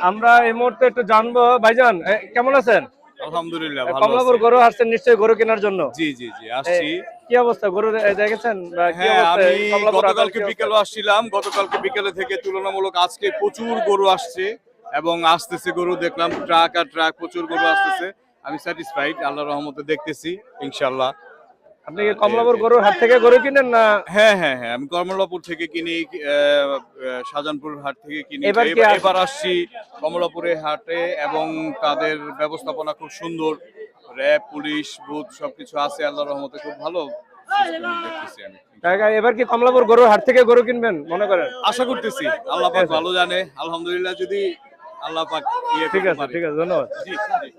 আমরা এই মুহূর্তে একটু জানবো ভাইজান কেমন আছেন? আলহামদুলিল্লাহ ভালো কমলাপুর আছি। গরু আসছেন নিশ্চয়ই গরু কেনার জন্য। জি জি জি আসছি। কি অবস্থা গরু দেখেছেন কি হ্যাঁ অবস্থা আমি কমলাপুর হাটের গতকালকে কি অবস্থা? বিকেলে আসছিলাম, গতকালকে বিকেলে থেকে তুলনামূলক আজকে প্রচুর গরু আসছে এবং আসতেছে গরু দেখলাম, ট্রাক আর ট্রাক প্রচুর গরু আসতেছে। আমি স্যাটিসফাইড, আল্লাহর রহমতে দেখতেছি ইনশাআল্লাহ। আপনি কি কমলাপুর গরুর হাট থেকে গরু কিনেন না? হ্যাঁ হ্যাঁ হ্যাঁ আমি কমলাপুর থেকে কিনি, শাহজাহানপুর হাট থেকে কিনি। এবার কি এবার আসছি কমলাপুরের হাটে এবং তাদের ব্যবস্থাপনা খুব সুন্দর, র্যাব পুলিশ বুথ সবকিছু আছে, আল্লাহর রহমতে খুব ভালো দেখতেছি আমি। এবার কি কমলাপুর গরুর হাট থেকে গরু কিনবেন মনে করেন? আশা করতেছি, আল্লাহ পাক ভালো জানে, আলহামদুলিল্লাহ যদি আল্লাহ পাক ঠিক আছে ঠিক আছে ধন্যবাদ। জি জি